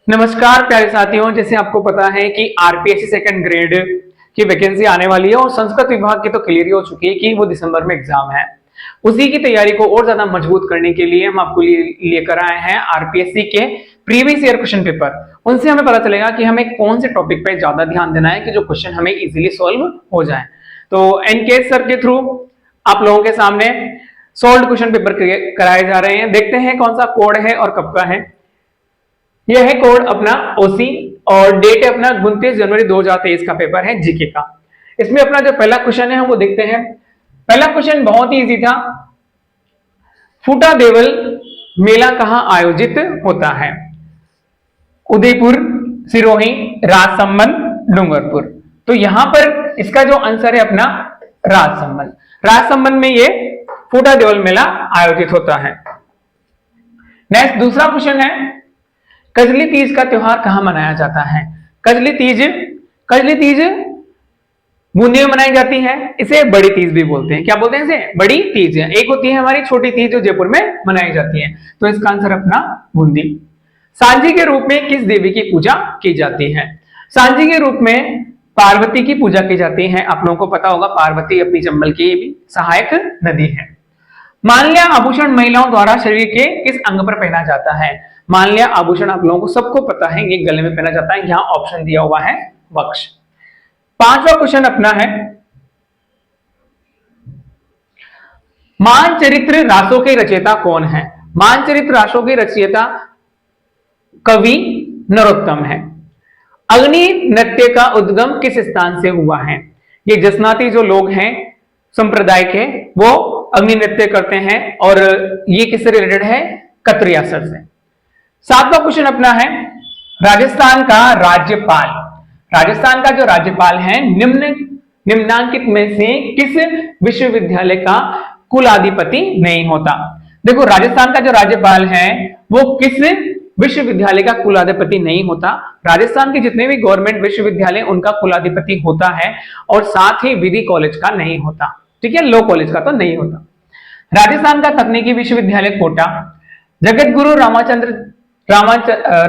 नमस्कार प्यारे साथियों, जैसे आपको पता है कि आरपीएससी सेकंड ग्रेड की वैकेंसी आने वाली है और संस्कृत विभाग की तो क्लियर ही हो चुकी है कि वो दिसंबर में एग्जाम है। उसी की तैयारी को और ज्यादा मजबूत करने के लिए हम आपको लेकर आए हैं आरपीएससी के प्रीवियस ईयर क्वेश्चन पेपर। उनसे हमें पता चलेगा कि हमें कौन से टॉपिक पे ज्यादा ध्यान देना है कि जो क्वेश्चन हमें इजीली सॉल्व हो जाए। तो एनकेएस सर के थ्रू आप लोगों के सामने सॉल्व क्वेश्चन पेपर कराए जा रहे हैं। देखते हैं कौन सा कोड है और कब का है। यह है कोड अपना ओसी और डेट है अपना 29 जनवरी 2023 का पेपर है जीके का। इसमें अपना जो पहला क्वेश्चन है हम वो देखते हैं। पहला क्वेश्चन बहुत ही इजी था। फूटा देवल मेला कहां आयोजित होता है? उदयपुर, सिरोही, राजसमंद, डूंगरपुर। तो यहां पर इसका जो आंसर है अपना राजसमंद। राजसमंद में ये फूटा देवल मेला आयोजित होता है। नेक्स्ट दूसरा क्वेश्चन है, कजली तीज का त्योहार कहां मनाया जाता है? कजली तीज बूंदी में मनाई जाती है। इसे बड़ी तीज भी बोलते हैं। क्या बोलते हैं इसे? बड़ी तीज है। एक होती है हमारी छोटी तीज जो जयपुर में मनाई जाती है। तो इसका आंसर अपना बूंदी। सांझी के रूप में किस देवी की पूजा की जाती है? सांझी के रूप में पार्वती की पूजा की जाती है। आप लोगों को पता होगा पार्वती अपनी चंबल की भी सहायक नदी है। माल्या आभूषण महिलाओं द्वारा शरीर के किस अंग पर पहना जाता है? माल्या आभूषण आप लोगों को सबको पता है, ये गले में पहना जाता है। यहां ऑप्शन दिया हुआ है वक्ष। पांचवा क्वेश्चन अपना है, मानचरित्र रासों के रचयिता कौन है? मानचरित्र रासों के रचयिता कवि नरोत्तम है। अग्नि नृत्य का उद्गम किस स्थान से हुआ है? ये जसनाती जो लोग हैं संप्रदाय के, वो अग्नि नृत्य करते हैं और ये किससे रिलेटेड है? कत्रियासर से। सातवां क्वेश्चन अपना है, राजस्थान का राज्यपाल, राजस्थान का जो राज्यपाल है निम्नांकित में से किस विश्वविद्यालय का कुलाधिपति नहीं होता? देखो राजस्थान का जो राज्यपाल है वो किस विश्वविद्यालय का कुलाधिपति नहीं होता। राजस्थान के जितने भी गवर्नमेंट विश्वविद्यालय उनका कुलाधिपति होता है और साथ ही विधि कॉलेज का नहीं होता। ठीक है, लॉ कॉलेज का तो नहीं होता। राजस्थान का तकनीकी विश्वविद्यालय कोटा, जगत गुरु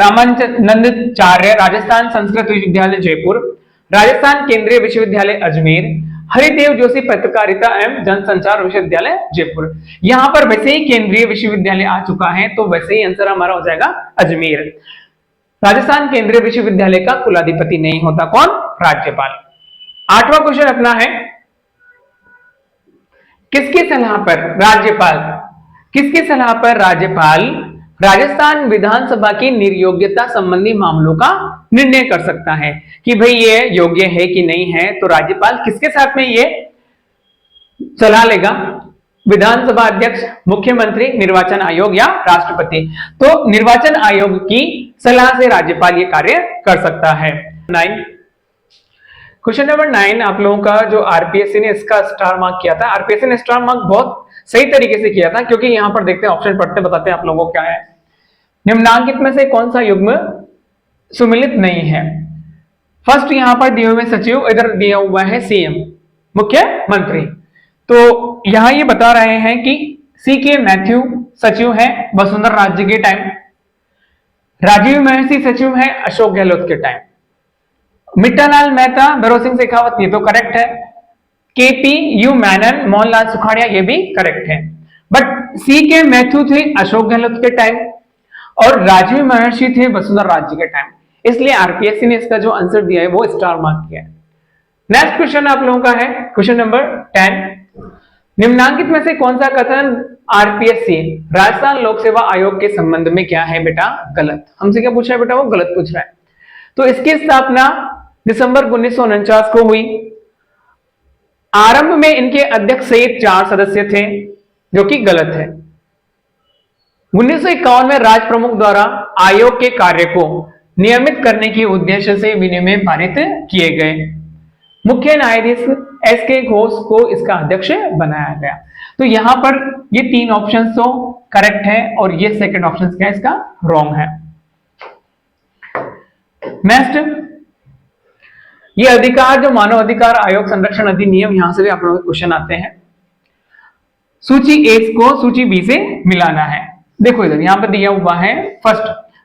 रामानंदाचार्य राजस्थान संस्कृत विश्वविद्यालय जयपुर, राजस्थान केंद्रीय विश्वविद्यालय अजमेर, हरिदेव जोशी पत्रकारिता एवं जनसंचार विश्वविद्यालय जयपुर। यहां पर वैसे ही केंद्रीय विश्वविद्यालय आ चुका है तो वैसे ही आंसर हमारा हो जाएगा अजमेर। राजस्थान केंद्रीय विश्वविद्यालय का कुलाधिपति नहीं होता कौन? राज्यपाल। आठवां क्वेश्चन अपना है, किसकी सलाह पर राज्यपाल राजस्थान विधानसभा की निर्योग्यता संबंधी मामलों का निर्णय कर सकता है कि भाई ये योग्य है कि नहीं है? तो राज्यपाल किसके साथ में ये सलाह लेगा? विधानसभा अध्यक्ष, मुख्यमंत्री, निर्वाचन आयोग या राष्ट्रपति। तो निर्वाचन आयोग की सलाह से राज्यपाल ये कार्य कर सकता है। क्वेश्चन नंबर 9 आप लोगों का जो आरपीएससी ने इसका स्टार मार्क किया था। आरपीएससी ने स्टार मार्क बहुत सही तरीके से किया था क्योंकि यहां पर देखते हैं ऑप्शन पढ़ते बताते हैं आप लोगों को क्या है। निम्नांकित में से कौन सा युग्म सुमिलित नहीं है? फर्स्ट यहां पर दिए हुए सचिव, इधर दिया हुआ है सीएम, मुख्यमंत्री। तो यहां ये बता रहे हैं कि सीके मैथ्यू सचिव है वसुंधरा राज्य के टाइम, राजीव महर्षि सचिव है अशोक गहलोत के टाइम, मिट्टालाल मेहता, भैरों सिंह शेखावत, ये तो करेक्ट है, केपी यू मैनन, मोहनलाल सुखाड़िया, ये भी करेक्ट है। बट सी के मैथ्यू थे अशोक गहलोत के टाइम और राजीव महर्षि थे वसुंधरा राज्य के टाइम, इसलिए आरपीएससी ने इसका जो आंसर दिया है वो स्टार मार्क किया है। नेक्स्ट क्वेश्चन आप लोगों का है क्वेश्चन नंबर 10, निम्नांकित में से कौन सा कथन आरपीएससी राजस्थान लोक सेवा आयोग के संबंध में क्या है बेटा? गलत। हमसे क्या पूछा है बेटा? वो गलत पूछ रहा है। तो इसकी स्थापना दिसंबर 1949 को हुई। आरंभ में इनके अध्यक्ष सहित 4 सदस्य थे, जो कि गलत है। 1951 में राज प्रमुख द्वारा आयोग के कार्य को नियमित करने के उद्देश्य से विनियम पारित किए गए। मुख्य न्यायाधीश एसके घोष को इसका अध्यक्ष बनाया गया। तो यहां पर ये 3 ऑप्शन तो करेक्ट है और ये सेकंड ऑप्शन क्या है इसका? रॉन्ग है। नेक्स्ट, ये अधिकार जो मानव अधिकार आयोग संरक्षण अधिनियम, यहां से भी आप लोगों के क्वेश्चन आते हैं। सूची ए को सूची बी से मिलाना है। देखो इधर यहां पर दिया हुआ है फर्स्ट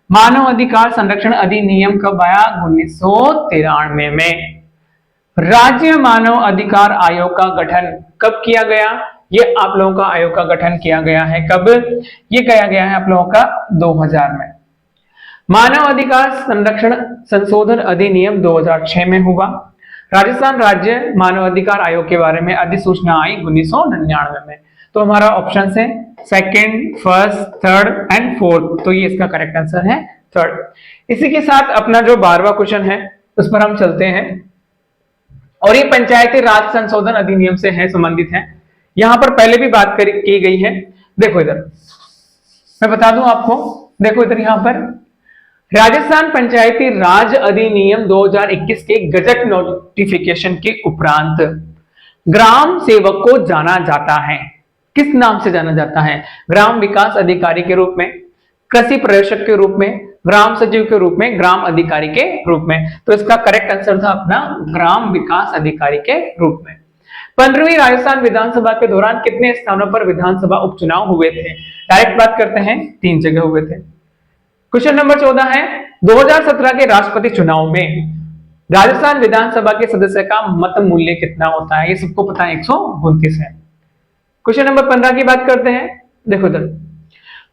मानव अधिकार संरक्षण अधिनियम कब आया? 1993 में। राज्य मानव अधिकार आयोग का गठन कब किया गया? ये आप लोगों का आयोग का गठन किया गया है कब? ये किया गया है आप लोगों का 2000 में। मानव अधिकार संरक्षण संशोधन अधिनियम 2006 में हुआ। राजस्थान राज्य मानव अधिकार आयोग के बारे में अधिसूचना आई 1999 में। तो हमारा ऑप्शन है second, first, third and fourth, तो ये इसका करेक्ट आंसर है थर्ड। इसी के साथ अपना जो 12वां क्वेश्चन है उस पर हम चलते हैं, और ये पंचायती राज संशोधन अधिनियम से है, संबंधित है। यहां पर पहले भी बात की गई है। देखो इधर मैं बता दूं आपको, देखो इधर यहां पर राजस्थान पंचायती राज अधिनियम 2021 के गजट नोटिफिकेशन के उपरांत ग्राम सेवक को जाना जाता है, किस नाम से जाना जाता है? ग्राम विकास अधिकारी के रूप में, कृषि पर्यवेक्षक के रूप में, ग्राम सचिव के रूप में, ग्राम अधिकारी के रूप में। तो इसका करेक्ट आंसर था अपना ग्राम विकास अधिकारी के रूप में। 15वीं राजस्थान विधानसभा के दौरान कितने स्थानों पर विधानसभा उपचुनाव हुए थे? डायरेक्ट बात करते हैं, 3 जगह हुए थे। क्वेश्चन नंबर 14 है 2017 के राष्ट्रपति चुनाव में राजस्थान विधानसभा के सदस्य का मत मूल्य कितना होता है? ये सबको पता है, 129 है। क्वेश्चन नंबर 15 की बात करते हैं। देखो इधर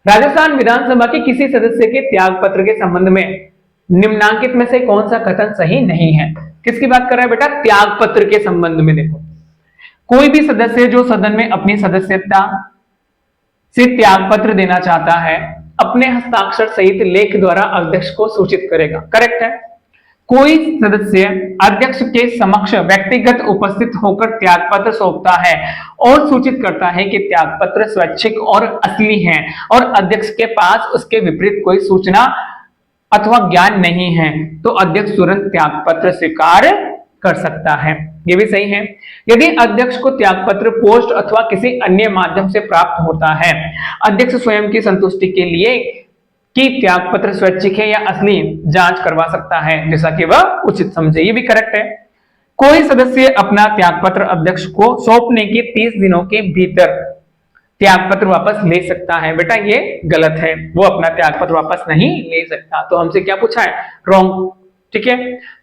राजस्थान विधानसभा के किसी सदस्य के त्याग पत्र के संबंध में निम्नांकित में से कौन सा कथन सही नहीं है? किसकी बात कर रहा है बेटा? त्याग पत्र के संबंध में। देखो कोई भी सदस्य जो सदन में अपनी सदस्यता से त्याग पत्र देना चाहता है अपने हस्ताक्षर सहित लेख द्वारा अध्यक्ष को सूचित करेगा, करेक्ट है। कोई सदस्य अध्यक्ष के समक्ष व्यक्तिगत उपस्थित होकर त्यागपत्र सौंपता है और सूचित करता है कि त्यागपत्र स्वैच्छिक और असली है और अध्यक्ष के पास उसके विपरीत कोई सूचना अथवा ज्ञान नहीं है, तो अध्यक्ष तुरंत त्यागपत्र स्वीकार कर सकता है। ये भी सही है। यदि अध्यक्ष को त्यागपत्र पोस्ट अथवा किसी अन्य माध्यम से प्राप्त होता है, अध्यक्ष स्वयं की संतुष्टि के लिए कि त्यागपत्र स्वैच्छिक है या असली जांच करवा सकता है, जैसा कि वह उचित समझे। ये भी करेक्ट है। कोई सदस्य अपना त्यागपत्र अध्यक्ष को सौंपने के 30 दिनों के भीतर त्यागपत्र वापस ले सकता है। बेटा ये गलत है, वो अपना त्यागपत्र वापस नहीं ले सकता। तो हमसे क्या पूछा है? रॉन्ग। ठीक है।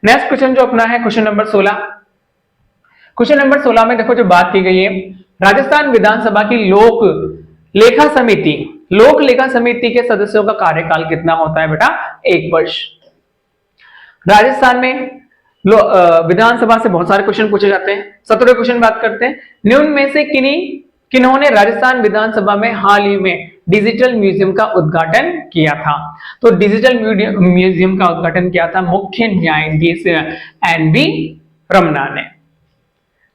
नेक्स्ट क्वेश्चन जो अपना है क्वेश्चन नंबर 16। क्वेश्चन नंबर 16 में देखो जो बात की गई है, राजस्थान विधानसभा की लोक लेखा समिति के सदस्यों का कार्यकाल कितना होता है बेटा? 1 वर्ष। राजस्थान में विधानसभा से बहुत सारे क्वेश्चन पूछे जाते हैं। 17वें क्वेश्चन बात करते हैं, निम्न में से किन्होंने राजस्थान विधानसभा में हाल ही में डिजिटल म्यूजियम का उद्घाटन किया था? तो डिजिटल म्यूजियम का उद्घाटन किया था मुख्य न्यायाधीश NV रमना ने।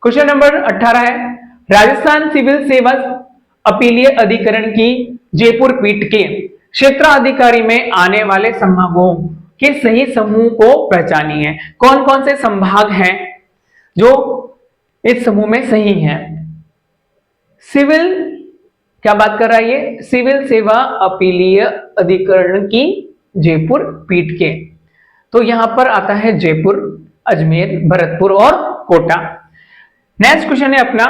क्वेश्चन नंबर 18 है, राजस्थान सिविल सेवा अपीलीय अधिकरण की जयपुर पीठ के क्षेत्राधिकारी में आने वाले संभागों के सही समूह को पहचानिए। कौन कौन से संभाग हैं जो इस समूह में सही हैं? सिविल क्या बात कर रहा है ये? सिविल सेवा अपीलीय अधिकरण की जयपुर पीठ के, तो यहां पर आता है जयपुर, अजमेर, भरतपुर और कोटा। नेक्स्ट क्वेश्चन है अपना,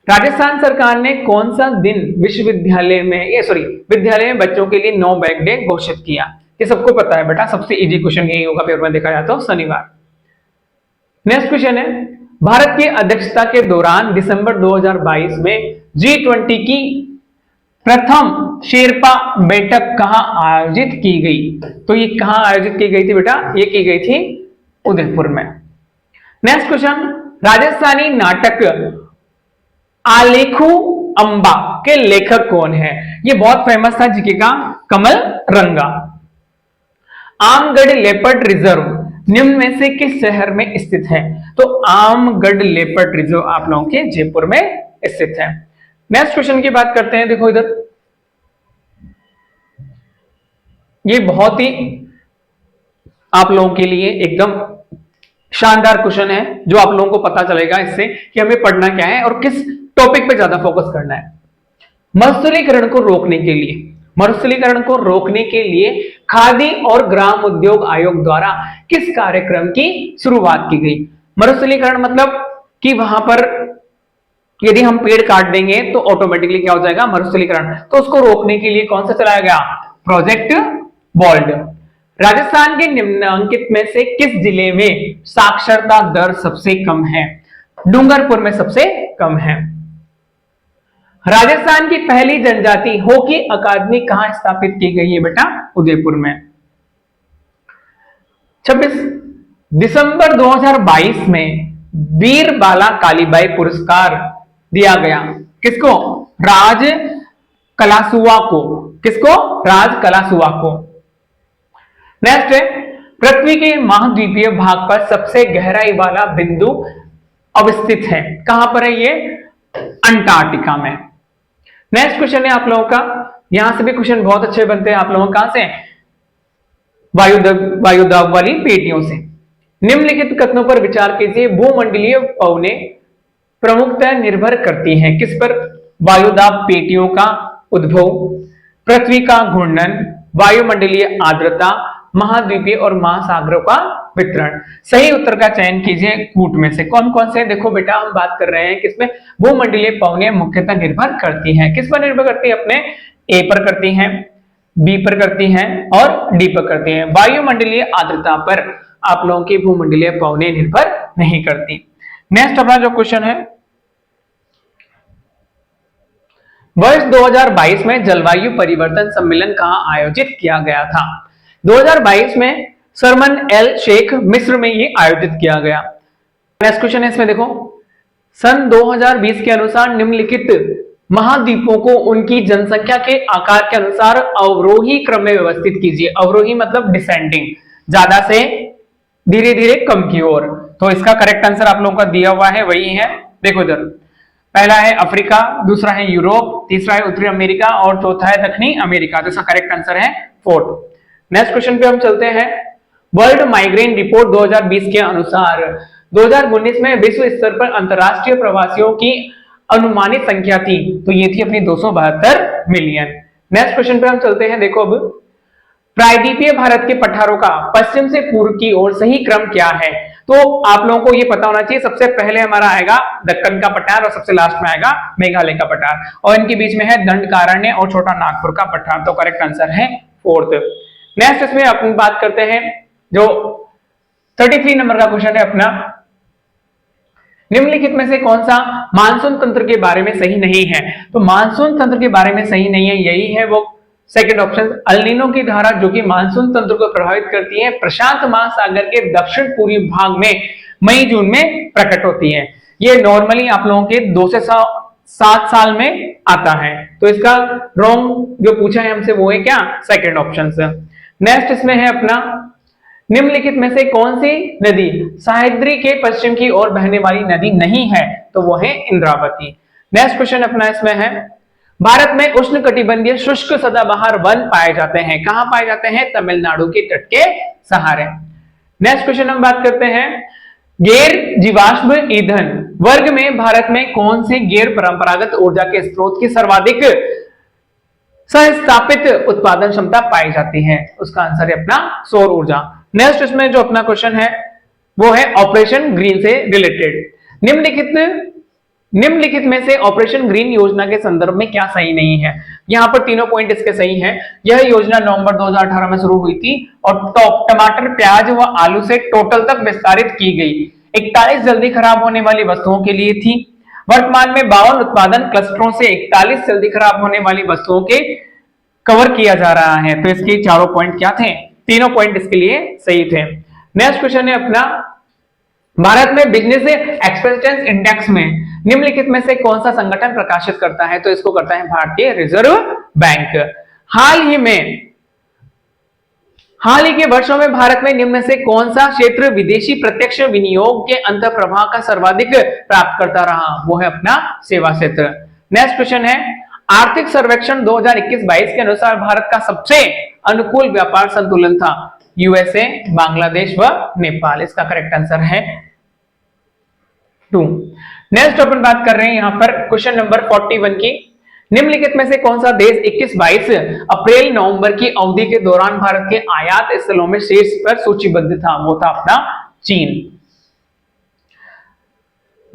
राजस्थान सरकार ने कौन सा दिन विद्यालय में बच्चों के लिए नो बैग डे घोषित किया? ये सबको पता है बेटा, सबसे इजी क्वेश्चन यही होगा पेपर में देखा जाए तो, शनिवार। नेक्स्ट क्वेश्चन है, भारत की अध्यक्षता के दौरान दिसंबर 2022 में G20 की प्रथम शेरपा बैठक कहां आयोजित की गई? तो ये कहां आयोजित की गई थी बेटा? ये की गई थी उदयपुर में। नेक्स्ट क्वेश्चन, राजस्थानी नाटक आलेखू अंबा के लेखक कौन है? ये बहुत फेमस था जीके का, कमल रंगा। आमगढ़ लेपर्ड रिजर्व निम्न में से किस शहर में स्थित है? तो आमगढ़ लेपर्ड रिजर्व आप लोगों के जयपुर में स्थित है। नेक्स्ट क्वेश्चन की बात करते हैं। देखो इधर ये बहुत ही आप लोगों के लिए एकदम शानदार क्वेश्चन है, जो आप लोगों को पता चलेगा इससे कि हमें पढ़ना क्या है और किस टॉपिक पे ज्यादा फोकस करना है। मरुस्थलीकरण को रोकने के लिए खादी और ग्राम उद्योग आयोग द्वारा किस कार्यक्रम की शुरुआत की गई? मरुस्थलीकरण मतलब कि वहां पर यदि हम पेड़ काट देंगे तो ऑटोमेटिकली क्या हो जाएगा? मरुस्थलीकरण। तो उसको रोकने के लिए कौन सा चलाया गया? Project bold. राजस्थान के निम्नलिखित में से किस जिले में साक्षरता दर सबसे कम है? डूंगरपुर में सबसे कम है। राजस्थान की पहली जनजाति हॉकी अकादमी कहां स्थापित की गई है बेटा? उदयपुर में। 26 दिसंबर 2022 में वीर बाला कालीबाई पुरस्कार दिया गया किसको? राज कलासुआ को। किसको? राज कलासुआ को। नेक्स्ट है, पृथ्वी के महाद्वीपीय भाग पर सबसे गहराई वाला बिंदु अवस्थित है, कहां पर है ये? अंटार्कटिका में। नेक्स्ट क्वेश्चन है आप लोगों का, यहां से भी क्वेश्चन बहुत अच्छे बनते हैं आप लोगों कहां से? वायुदाब वाली पेटियों से। निम्नलिखित कथनों पर विचार कीजिए। भूमंडलीय पवनें प्रमुखतः निर्भर करती हैं किस पर? वायुदाब पेटियों का उद्भव, पृथ्वी का घूर्णन, वायुमंडलीय आर्द्रता, महाद्वीपीय और महासागरों का वितरण। सही उत्तर का चयन कीजिए कूट में से। कौन कौन से? देखो बेटा हम बात कर रहे हैं किसमें? भूमंडलीय पवनें मुख्यतः निर्भर करती हैं। किस पर निर्भर करती है? अपने ए पर करती हैं, बी पर करती हैं और डी पर करती हैं। वायुमंडलीय आर्द्रता पर आप लोगों की भूमंडलीय पवनें निर्भर नहीं करती। नेक्स्ट अपना जो क्वेश्चन है, वर्ष 2022 में जलवायु परिवर्तन सम्मेलन कहां आयोजित किया गया था? 2022 में शर्मन एल शेख मिस्र में ये आयोजित किया गया। नेक्स्ट क्वेश्चन है इसमें देखो, सन 2020 के अनुसार निम्नलिखित महाद्वीपों को उनकी जनसंख्या के आकार के अनुसार अवरोही क्रम में व्यवस्थित कीजिए। अवरोही मतलब डिसेंडिंग, ज्यादा से धीरे धीरे कम की ओर। तो इसका करेक्ट आंसर आप लोगों का दिया हुआ है वही है, देखो इधर। पहला है अफ्रीका, दूसरा है यूरोप, तीसरा है उत्तरी अमेरिका और चौथा है दक्षिणी अमेरिका। तो इसका करेक्ट आंसर है 4। नेक्स्ट क्वेश्चन पे हम चलते हैं। वर्ल्ड माइग्रेन रिपोर्ट 2020 के अनुसार 2019 में विश्व स्तर पर अंतरराष्ट्रीय प्रवासियों की अनुमानित संख्या थी, तो ये थी अपनी 272 मिलियन। नेक्स्ट क्वेश्चन पे हम चलते हैं, देखो अब प्रायद्वीपीय भारत के पठारों का पश्चिम से पूर्व की ओर सही क्रम क्या है? तो आप लोगों को ये पता होना चाहिए, सबसे पहले हमारा आएगा दक्कन का पठार और सबसे लास्ट में आएगा मेघालय का पठार, और इनके बीच में है दंडकारण्य और छोटा नागपुर का पठार। तो करेक्ट आंसर है 4th। नेक्स्ट इसमें अपन बात करते हैं जो 33 नंबर का क्वेश्चन है अपना, निम्नलिखित में से कौन सा मानसून तंत्र के बारे में सही नहीं है? तो मानसून तंत्र के बारे में सही नहीं है, यही है वो सेकंड ऑप्शन, अल नीनो की धारा जो कि मानसून तंत्र को प्रभावित करती है, प्रशांत महासागर के दक्षिण पूर्वी भाग में मई जून में प्रकट होती है। ये नॉर्मली आप लोगों के 2 से 7 साल में आता है। तो इसका रॉन्ग जो पूछा है हमसे वो है क्या? सेकंड ऑप्शन से। नेक्स्ट इसमें है अपना, निम्नलिखित में से कौन सी नदी सह्याद्री के पश्चिम की ओर बहने वाली नदी नहीं है? तो वो है इंद्रावती। नेक्स्ट क्वेश्चन अपना इसमें है, भारत में उष्णकटिबंधीय शुष्क सदाबहार वन पाए जाते हैं, कहां पाए जाते हैं? तमिलनाडु के तट के सहारे। नेक्स्ट क्वेश्चन हम बात करते हैं, गैर जीवाश्म ईंधन वर्ग में भारत में कौन से गैर परंपरागत ऊर्जा के स्रोत की सर्वाधिक सहस्थापित उत्पादन क्षमता पाई जाती है? उसका आंसर है अपना सौर ऊर्जा। नेक्स्ट इसमें जो अपना क्वेश्चन है वो है ऑपरेशन ग्रीन से रिलेटेड। निम्नलिखित में से ऑपरेशन ग्रीन योजना के संदर्भ में क्या सही नहीं है? यहां पर तीनों पॉइंट इसके सही हैं। यह योजना नवंबर 2018 में शुरू हुई थी और टमाटर, प्याज व आलू से टोटल तक विस्तारित की गई। 41 जल्दी खराब होने वाली वस्तुओं के लिए थी। वर्तमान में 52 उत्पादन क्लस्टरों से 41 जल्दी खराब होने वाली वस्तुओं के कवर किया जा रहा है। तो इसके चारों पॉइंट क्या थे? तीनों पॉइंट इसके लिए सही थे। नेक्स्ट क्वेश्चन है अपना, भारत में बिजनेस एक्सपेक्टेंस इंडेक्स में निम्नलिखित में से कौन सा संगठन प्रकाशित करता है? तो इसको करता है भारतीय रिजर्व बैंक। हाल ही के वर्षों में भारत में निम्न से कौन सा क्षेत्र विदेशी प्रत्यक्ष विनियोग के अंतर्प्रवाह का सर्वाधिक प्राप्त करता रहा? वो है अपना सेवा क्षेत्र। नेक्स्ट क्वेश्चन है, आर्थिक सर्वेक्षण 2021-22 के अनुसार भारत का सबसे अनुकूल व्यापार संतुलन था, यूएसए, बांग्लादेश व नेपाल। इसका करेक्ट आंसर है 2। नेक्स्ट अपन बात कर रहे हैं यहां पर क्वेश्चन नंबर 41 की, निम्नलिखित में से कौन सा देश 21-22 अप्रैल नवंबर की अवधि के दौरान भारत के आयात स्थलों में शीर्ष पर सूचीबद्ध था? वो था अपना चीन।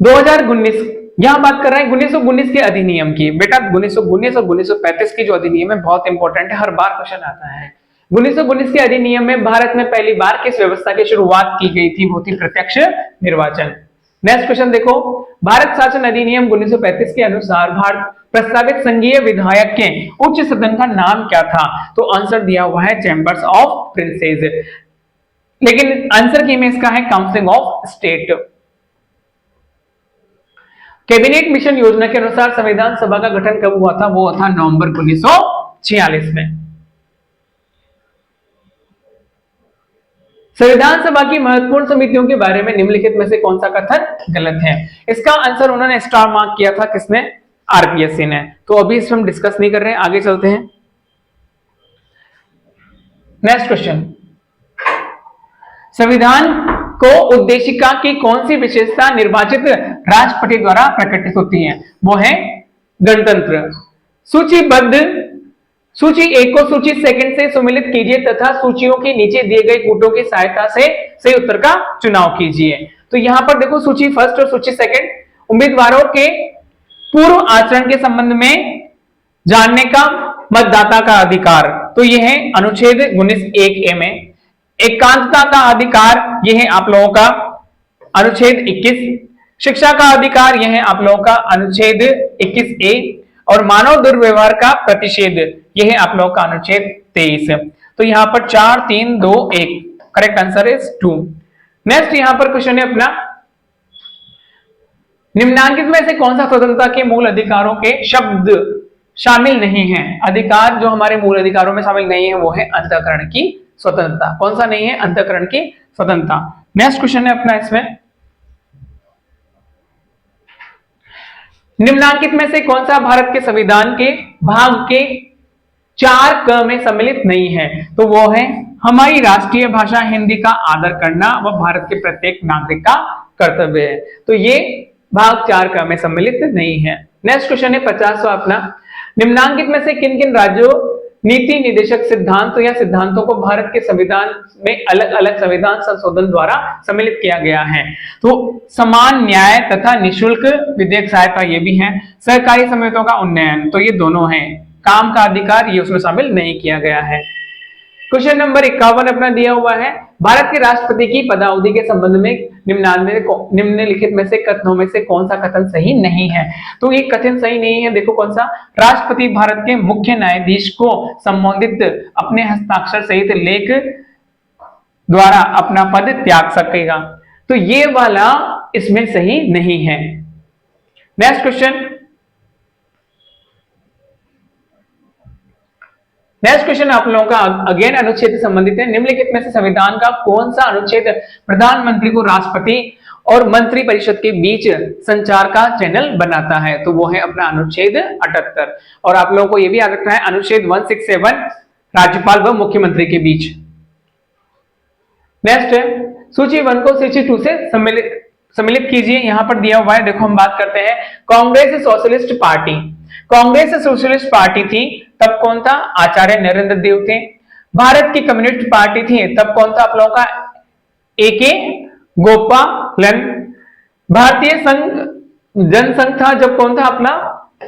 2019 यहां बात कर रहे हैं 1919 के अधिनियम की। बेटा 1919 और 1935 की जो अधिनियम है बहुत इंपॉर्टेंट है, हर बार क्वेश्चन आता है। 1919 के अधिनियम में भारत में पहली बार किस व्यवस्था की शुरुआत की गई थी? वो थी प्रत्यक्ष निर्वाचन। नेक्स्ट क्वेश्चन देखो, भारत शासन अधिनियम 1935 के अनुसार भारत प्रस्तावित संघीय विधायक के उच्च सदन का नाम क्या था? तो आंसर दिया हुआ है चैंबर्स ऑफ प्रिंसेस, लेकिन आंसर की में इसका है council of state. Cabinet mission योजना के अनुसार संविधान सभा का गठन कब हुआ था? वो था नवंबर 1946 में। संविधान सभा की महत्वपूर्ण समितियों के बारे में निम्नलिखित में से कौन सा कथन गलत है? इसका आंसर उन्होंने स्टार मार्क किया था, किसने? आरपीएससी ने। तो अभी इस पर हम डिस्कस नहीं कर रहे हैं, आगे चलते हैं। नेक्स्ट क्वेश्चन, संविधान को उद्देशिका की कौन सी विशेषता निर्वाचित राष्ट्रपति द्वारा प्रकटित होती है? वो है गणतंत्र। सूचीबद्ध सूची 1 को सूची सेकंड से सुमेलित कीजिए तथा सूचियों के नीचे दिए गए कूटों की सहायता से सही उत्तर का चुनाव कीजिए। तो यहां पर देखो, सूची फर्स्ट और सूची सेकंड, उम्मीदवारों के पूर्व आचरण के संबंध में जानने का मतदाता का अधिकार, तो यह है अनुच्छेद 19(1)(a) में। एकांतता का अधिकार, यह है आप लोगों का अनुच्छेद 21। शिक्षा का अधिकार, यह है आप लोगों का अनुच्छेद 21(a). और मानव दुर्व्यवहार का प्रतिषेध, यह है आप लोगों का अनुच्छेद 23। तो यहां पर 4, 3, 2, 1, करेक्ट आंसर इज 2। नेक्स्ट यहां पर क्वेश्चन है अपना, निम्नलिखित में से कौन सा स्वतंत्रता के मूल अधिकारों के शब्द शामिल नहीं है? अधिकार जो हमारे मूल अधिकारों में शामिल नहीं है वो है अंतःकरण की स्वतंत्रता। कौन सा नहीं है? अंतःकरण की स्वतंत्रता। नेक्स्ट क्वेश्चन है अपना इसमें, निम्नलिखित में से कौन सा भारत के संविधान के भाग के 4क में सम्मिलित नहीं है? तो वो है हमारी राष्ट्रीय भाषा हिंदी का आदर करना व भारत के प्रत्येक नागरिक का कर्तव्य है। तो ये भाग 4क में सम्मिलित नहीं है। नेक्स्ट क्वेश्चन है 50वां अपना, निम्नलिखित में से किन किन राज्यों नीति निर्देशक सिद्धांत या सिद्धांतों को भारत के संविधान में अलग अलग संविधान संशोधन द्वारा सम्मिलित किया गया है? तो समान न्याय तथा निशुल्क विदेश सहायता, ये भी है। सहकारी समितियों का उन्नयन, तो ये दोनों हैं। काम का अधिकार, ये उसमें शामिल नहीं किया गया है। क्वेश्चन नंबर 51 अपना दिया हुआ है, भारत के राष्ट्रपति की पदावधि के संबंध में निम्नलिखित में से कथनों में से कौन सा कथन सही नहीं है? तो ये कथन सही नहीं है, देखो कौन सा, राष्ट्रपति भारत के मुख्य न्यायाधीश को संबोधित अपने हस्ताक्षर सहित लेख द्वारा अपना पद त्याग सकेगा। तो ये वाला इसमें सही नहीं है। नेक्स्ट क्वेश्चन, नेक्स्ट क्वेश्चन आप लोगों का अगेन अनुच्छेद से संबंधित है। निम्नलिखित में से संविधान का कौन सा अनुच्छेद प्रधानमंत्री को राष्ट्रपति और मंत्री परिषद के बीच संचार का चैनल बनाता है? तो वो है अपना अनुच्छेद 78। और आप लोगों को यह भी याद रखना है अनुच्छेद 167 राज्यपाल व मुख्यमंत्री के बीच। नेक्स्ट है सूची 1 को सूची 2 से सम्मिलित कीजिए। यहां पर दिया हुआ है, देखो हम बात करते हैं Congress socialist party. Congress socialist party थी तब कौन था? आचार्य नरेंद्र देव थे। भारत की कम्युनिस्ट पार्टी थी तब कौन था आप लोगों का? A.K. गोपालन। भारतीय संघ जनसंघ था जब कौन था अपना?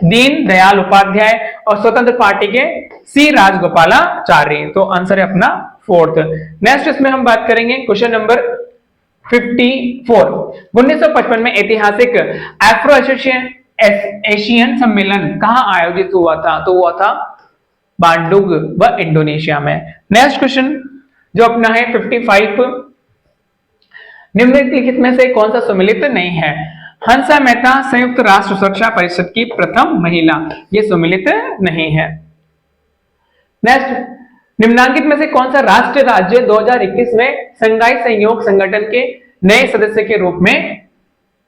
दीन दयाल उपाध्याय। और स्वतंत्र पार्टी के C. राजगोपालाचारी। तो आंसर है अपना 4th। नेक्स्ट इसमें हम बात करेंगे क्वेश्चन नंबर 54। 1955 में ऐतिहासिक एफ्रो एशियन सम्मेलन कहां आयोजित हुआ था? तो हुआ था बांडुग व इंडोनेशिया में। नेक्स्ट क्वेश्चन जो अपना है 55, निम्नलिखित में से कौन सा सम्मिलित नहीं है? हंसा मेहता संयुक्त राष्ट्र सुरक्षा परिषद की प्रथम महिला, ये सम्मिलित नहीं है। नेक्स्ट, निम्नलिखित में से कौन सा राष्ट्र राज्य 2021 में शंघाई सहयोग संगठन के नए सदस्य के रूप में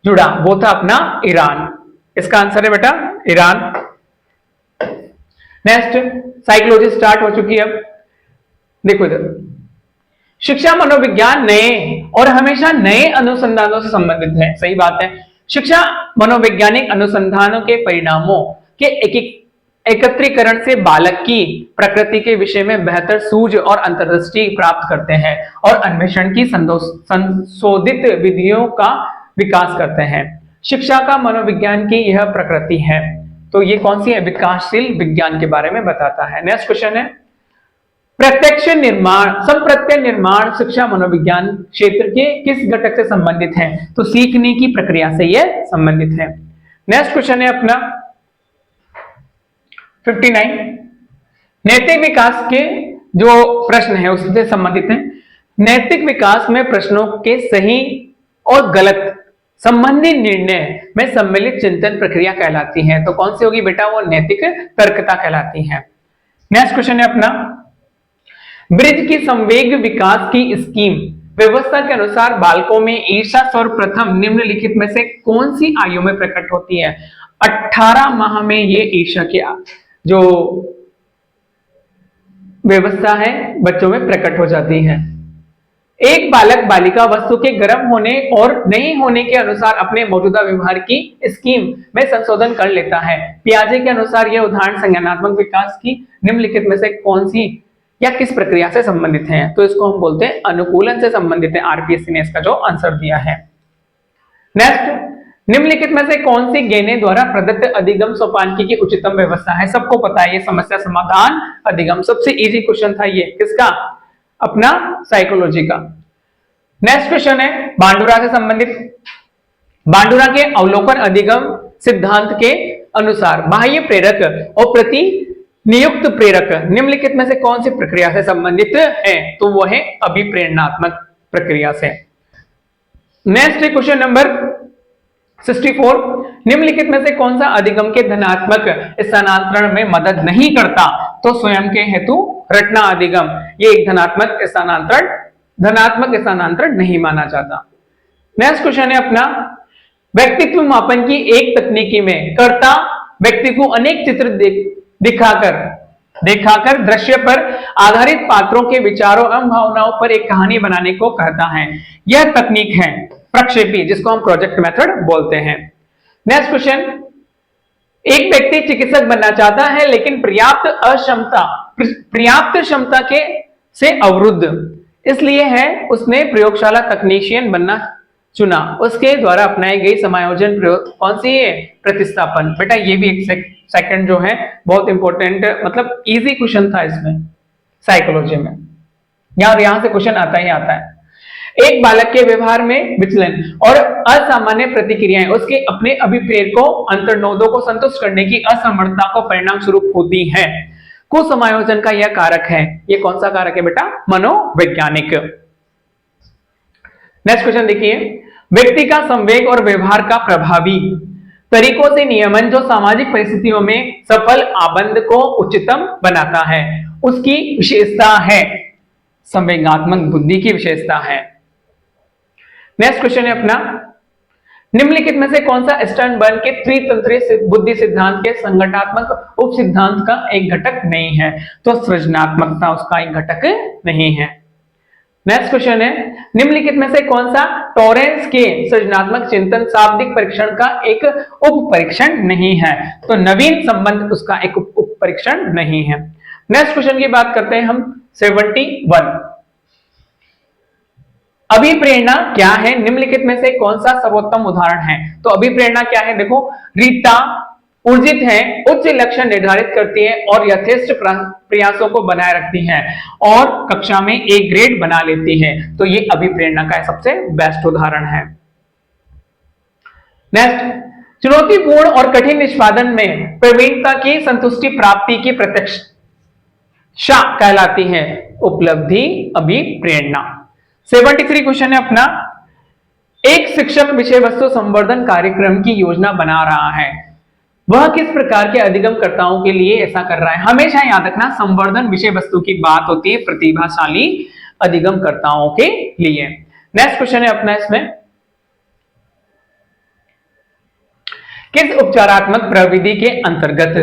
जुड़ा? वो था अपना ईरान। इसका आंसर है बेटा ईरान। नेक्स्ट, साइकोलॉजी स्टार्ट हो चुकी है। अब देखो इधर, शिक्षा मनोविज्ञान नए और हमेशा नए अनुसंधानों से संबंधित है। सही बात है। शिक्षा मनोवैज्ञानिक अनुसंधानों के परिणामों के एकत्रीकरण से बालक की प्रकृति के विषय में बेहतर सूझ और अंतर्दृष्टि प्राप्त करते हैं और अन्वेषण की संशोधित विधियों का विकास करते हैं। शिक्षा का मनोविज्ञान की यह प्रकृति है। तो ये कौन सी है? विकासशील विज्ञान के बारे में बताता है। नेक्स्ट क्वेश्चन है प्रत्यक्ष निर्माण, संप्रत्यय निर्माण शिक्षा मनोविज्ञान क्षेत्र के किस घटक से संबंधित है? तो सीखने की प्रक्रिया से यह संबंधित है। नेक्स्ट क्वेश्चन है अपना 59, नैतिक विकास के जो प्रश्न है उससे संबंधित है। नैतिक विकास में प्रश्नों के सही और गलत संबंधी निर्णय में सम्मिलित चिंतन प्रक्रिया कहलाती है। तो कौन सी होगी बेटा? वो नैतिक तर्कता कहलाती है। नेक्स्ट क्वेश्चन है अपना, ब्रिज की संवेग विकास की स्कीम व्यवस्था के अनुसार बालकों में ईर्षा सर्वप्रथम निम्नलिखित में से कौन सी आयु में प्रकट होती है? 18 माह में ये ईर्षा की जो व्यवस्था है बच्चों में प्रकट हो जाती है। एक बालक बालिका वस्तु के गर्म होने और नहीं होने के अनुसार अपने मौजूदा व्यवहार की स्कीम में संशोधन कर लेता है। पियाजे के अनुसार यह उदाहरण संज्ञानात्मक विकास की निम्नलिखित में से कौन सी या किस प्रक्रिया से संबंधित है? तो इसको हम बोलते हैं अनुकूलन से संबंधित है। आरपीएससी ने इसका जो आंसर दिया है। नेक्स्ट, निम्नलिखित में से कौन सी गेने द्वारा प्रदत्त अधिगम सोपानकी की उच्चतम व्यवस्था है? सबको पता है ये समस्या समाधान अधिगम, सबसे इजी क्वेश्चन था ये। किसका? अपना साइकोलॉजी का। नेक्स्ट क्वेश्चन है बांडुरा से संबंधित। बांडुरा के अवलोकन अधिगम सिद्धांत के अनुसार बाह्य प्रेरक और प्रति नियुक्त प्रेरक निम्नलिखित में से कौन सी प्रक्रिया से संबंधित है? तो वो है अभिप्रेरणात्मक प्रक्रिया से। नेक्स्ट क्वेश्चन नंबर 64, निम्नलिखित में से कौन सा अधिगम के धनात्मक स्थानांतरण में मदद नहीं करता? तो स्वयं के हेतु रटना अधिगम, ये एक धनात्मक स्थानांतरण नहीं माना जाता। नेक्स्ट क्वेश्चन है अपना, व्यक्तित्व मापन की एक तकनीकी में कर्ता व्यक्ति को अनेक चित्र दिखाकर दृश्य पर आधारित पात्रों के विचारों एवं भावनाओं पर एक कहानी बनाने को कहता है। यह तकनीक है प्रक्षेपी, जिसको हम प्रोजेक्ट मेथड बोलते हैं। नेक्स्ट क्वेश्चन, एक व्यक्ति चिकित्सक बनना चाहता है लेकिन पर्याप्त क्षमता के से अवरुद्ध इसलिए है उसने प्रयोगशाला तकनीशियन बनना चुना। उसके द्वारा अपनाई गई समायोजन प्रयोग कौन सी है? प्रतिस्थापन। बेटा ये भी एक सेकंड जो है बहुत इंपॉर्टेंट, मतलब इजी क्वेश्चन था इसमें साइकोलॉजी में, यहां से क्वेश्चन आता ही आता है। एक बालक के व्यवहार में विचलन और असामान्य प्रतिक्रियाएं उसके अपने अभिप्रेरकों अंतर्नोदों को संतुष्ट करने की असमर्थता को परिणाम स्वरूप होती है। कुसमायोजन का यह कारक है। ये कौन सा कारक है बेटा? मनोवैज्ञानिक। नेक्स्ट क्वेश्चन देखिए, व्यक्ति का संवेग और व्यवहार का प्रभावी तरीकों से नियमन जो सामाजिक परिस्थितियों में सफल आबंध को उच्चतम बनाता है उसकी विशेषता है संवेगात्मक बुद्धि की विशेषता है। नेक्स्ट क्वेश्चन है अपना, निम्नलिखित में से कौन सा स्टर्नबर्न के त्रितंत्रीय बुद्धि सिद्धांत के संगठनात्मक उप सिद्धांत का एक घटक नहीं है? तो सृजनात्मकता उसका एक घटक नहीं है। नेक्स्ट क्वेश्चन है, निम्नलिखित में से कौन सा टॉरेंस के सृजनात्मक चिंतन शाब्दिक परीक्षण का एक उप परीक्षण नहीं है? तो नवीन संबंध उसका एक उप परीक्षण नहीं है। नेक्स्ट क्वेश्चन की बात करते हैं हम 71, अभिप्रेरणा क्या है? निम्नलिखित में से कौन सा सर्वोत्तम उदाहरण है? तो अभिप्रेरणा क्या है? देखो, रीता ऊर्जित है, उच्च लक्ष्य निर्धारित करती है और यथेष्ट प्रयासों को बनाए रखती है और कक्षा में ए ग्रेड बना लेती है। तो ये अभिप्रेरणा का सबसे बेस्ट उदाहरण है। नेक्स्ट, चुनौतीपूर्ण और कठिन निष्पादन में प्रवीणता की संतुष्टि प्राप्ति की प्रत्यक्षा कहलाती है उपलब्धि अभिप्रेरणा। 73 क्वेश्चन है अपना, एक शिक्षक विषय वस्तु संवर्धन कार्यक्रम की योजना बना रहा है, वह किस प्रकार के अधिगमकर्ताओं के लिए ऐसा कर रहा है? हमेशा याद रखना संवर्धन विषय वस्तु की बात होती है प्रतिभाशाली अधिगमकर्ताओं के लिए। नेक्स्ट क्वेश्चन है अपना इसमें, किस उपचारात्मक प्रविधि के अंतर्गत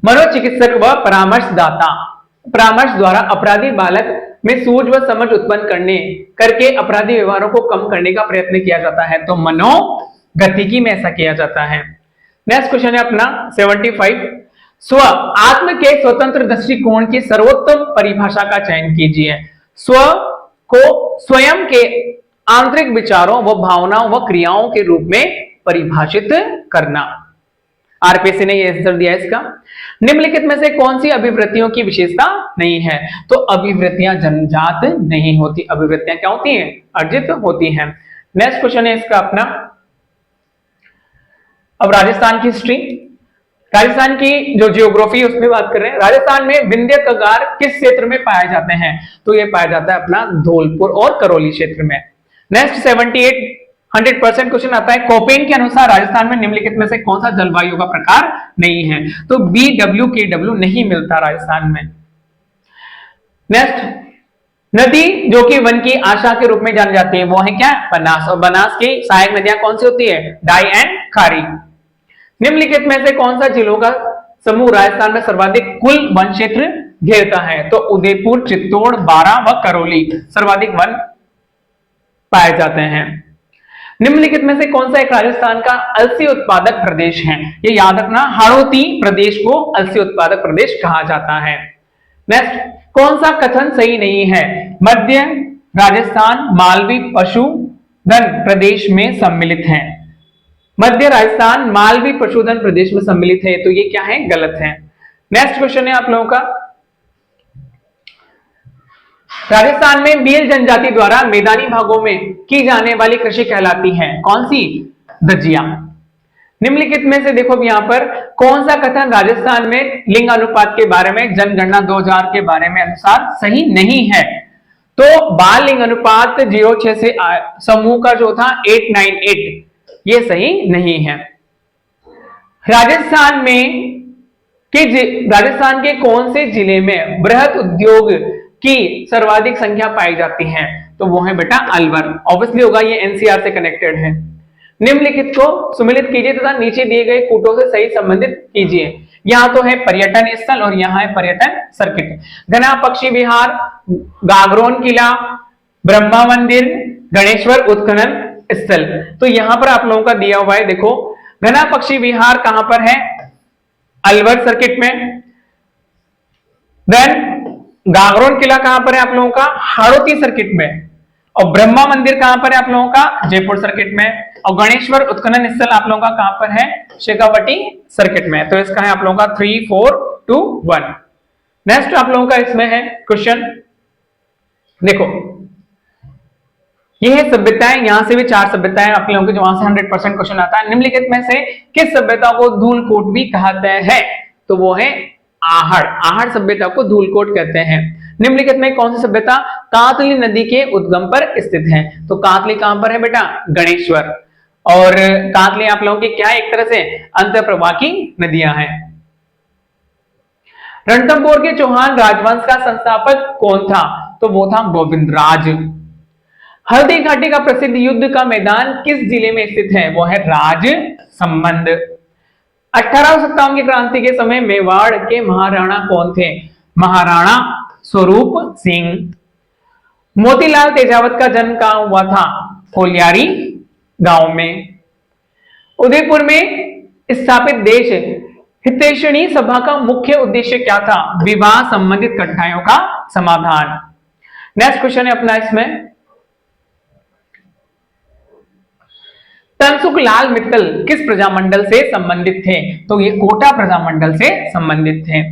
मनोचिकित्सक व परामर्श द्वारा अपराधी बालक में सूझ व समझ उत्पन्न करके अपराधी व्यवहारों को कम करने का प्रयत्न किया जाता है? तो मनोगतिकी में ऐसा किया जाता है। नेक्स्ट क्वेश्चन है अपना 75, स्व आत्म के स्वतंत्र दृष्टिकोण की सर्वोत्तम परिभाषा का चयन कीजिए। स्व को स्वयं के आंतरिक विचारों व भावनाओं व क्रियाओं के रूप में परिभाषित करना। आरपीएससी ने ये आंसर दिया है इसका। निम्नलिखित में से कौन सी अभिवृत्तियों की विशेषता नहीं है? तो अभिवृत्तियां जन्मजात नहीं होती, अभिवृत्तियां क्या होती हैं? अर्जित होती हैं। नेक्स्ट क्वेश्चन है इसका अपना, अब राजस्थान की हिस्ट्री, राजस्थान की जो जियोग्राफी उसमें बात कर रहे हैं। राजस्थान में विंध्य कगार किस क्षेत्र में पाए जाते हैं? तो ये पाया जाता है अपना धौलपुर और करौली क्षेत्र में। नेक्स्ट 78-100% क्वेश्चन आता है, कोपेन के अनुसार राजस्थान में निम्नलिखित में से कौन सा जलवायु का प्रकार नहीं है? तो BWKW नहीं मिलता राजस्थान में। नेक्स्ट, नदी जो कि वन की आशा के रूप में जानी जाती है वो है क्या? बनास। और बनास की सहायक नदियां कौन सी होती है? डाई एंड खारी। निम्नलिखित में से कौन सा जिलों का समूह राजस्थान में सर्वाधिक कुल वन क्षेत्र घेरता है? तो उदयपुर, चित्तौड़, बारां व करौली सर्वाधिक वन पाए जाते हैं। निम्नलिखित में से कौन सा एक राजस्थान का अलसी उत्पादक प्रदेश है? ये याद रखना, हाड़ौती प्रदेश को अलसी उत्पादक प्रदेश कहा जाता है। नेक्स्ट, कौन सा कथन सही नहीं है? मध्य राजस्थान मालवी पशुधन प्रदेश में सम्मिलित है। मध्य राजस्थान मालवी पशुधन प्रदेश में सम्मिलित है, तो ये क्या है? गलत है। नेक्स्ट क्वेश्चन है आप लोगों का, राजस्थान में भील जनजाति द्वारा मैदानी भागों में की जाने वाली कृषि कहलाती है कौन सी? दजिया। निम्नलिखित में से देखो यहां पर कौन सा कथन राजस्थान में लिंग अनुपात के बारे में जनगणना 2000 के बारे में अनुसार सही नहीं है? तो बाल लिंग अनुपात 06 से समूह का जो था 898, ये सही नहीं है। राजस्थान के कौन से जिले में बृहद उद्योग की सर्वाधिक संख्या पाई जाती है? तो वो है बेटा अलवर। ऑब्वियसली होगा, ये एनसीआर से कनेक्टेड है। निम्नलिखित को सुमिलित कीजिए तथा नीचे दिए गए कूटों से सही संबंधित कीजिए। यहाँ तो है पर्यटन स्थल और यहाँ है पर्यटन सर्किट। घना पक्षी विहार, गागरोन किला, ब्रह्मा मंदिर, गणेश्वर उत्खनन स्थल। तो यहां पर आप लोगों का दिया हुआ है, देखो घना पक्षी विहार कहां पर है? अलवर सर्किट में। देन गागरोन किला कहां पर है आप लोगों का? हाड़ौती सर्किट में। और ब्रह्मा मंदिर कहां पर है आप लोगों का? जयपुर सर्किट में। और गणेश्वर उत्खनन स्थल आप लोगों का कहां पर है? शेखावटी सर्किट में। तो इसका है आप लोगों का 3, 4, 2, 1। नेक्स्ट आप लोगों का इसमें है क्वेश्चन, देखो ये है सभ्यताएं, यहां से भी 4 सभ्यताएं आप लोगों के, जो वहां से 100% क्वेश्चन आता है। निम्नलिखित में से किस सभ्यता को धूलकोट भी कहते हैं? तो वो है आहड़। आहड़ सभ्यता को धूलकोट कहते हैं। निम्नलिखित में कौन सी सभ्यता कांतली नदी के उद्गम पर स्थित है? तो कांतली कहां पर है बेटा? गणेश्वर। और कांतली आप लोगों की क्या है? एक तरह से अंतःप्रवाह की नदियां हैं। रणथंभौर के चौहान राजवंश का संस्थापक कौन था? तो वो था गोविंदराज। हल्दी घाटी का प्रसिद्ध युद्ध का मैदान किस जिले में स्थित है? वो है राजसमंद। 1857 की क्रांति के समय मेवाड़ के महाराणा कौन थे? महाराणा स्वरूप सिंह। मोतीलाल तेजावत का जन्म कहां हुआ था? कोलियारी गांव में। उदयपुर में स्थापित देश हितैषणी सभा का मुख्य उद्देश्य क्या था? विवाह संबंधित कठिनाइयों का समाधान। नेक्स्ट क्वेश्चन है अपना इसमें, तनसुख लाल मित्तल किस प्रजामंडल से संबंधित थे? तो ये कोटा प्रजामंडल से संबंधित थे।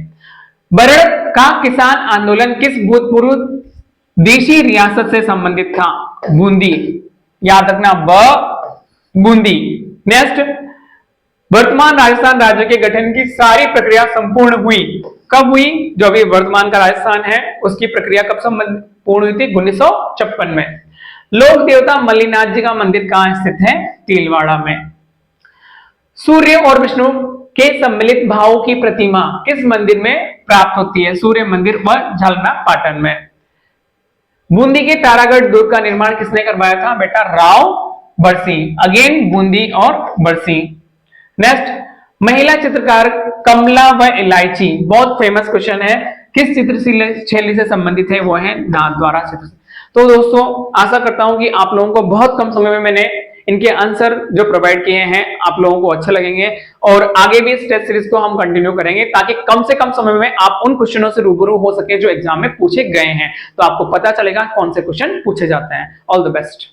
बरड़ का किसान आंदोलन किस भूतपूर्व देशी रियासत से संबंधित था? बूंदी। याद रखना, बूंदी। नेक्स्ट, वर्तमान राजस्थान राज्य के गठन की सारी प्रक्रिया संपूर्ण हुई कब हुई? जो अभी वर्तमान का राजस्थान है उसकी प्रक्रिया कब पूर्ण हुई थी? 1956 में। लोक देवता मल्लिनाथ जी का मंदिर कहां स्थित है? तिलवाड़ा में। सूर्य और विष्णु के सम्मिलित भावों की प्रतिमा किस मंदिर में प्राप्त होती है? सूर्य मंदिर व झलना पाटन में। बूंदी के तारागढ़ दुर्ग का निर्माण किसने करवाया था? बेटा राव बरसी। अगेन बूंदी और बरसी। नेक्स्ट, महिला चित्रकार कमला व इलायची, बहुत फेमस क्वेश्चन है, किस चित्रशैली से संबंधित है? वो है नाथद्वारा चित्र। तो दोस्तों आशा करता हूं कि आप लोगों को बहुत कम समय में मैंने इनके आंसर जो प्रोवाइड किए हैं आप लोगों को अच्छे लगेंगे, और आगे भी इस टेस्ट सीरीज को हम कंटिन्यू करेंगे ताकि कम से कम समय में आप उन क्वेश्चनों से रूबरू हो सके जो एग्जाम में पूछे गए हैं, तो आपको पता चलेगा कौन से क्वेश्चन पूछे जाते हैं। All the best.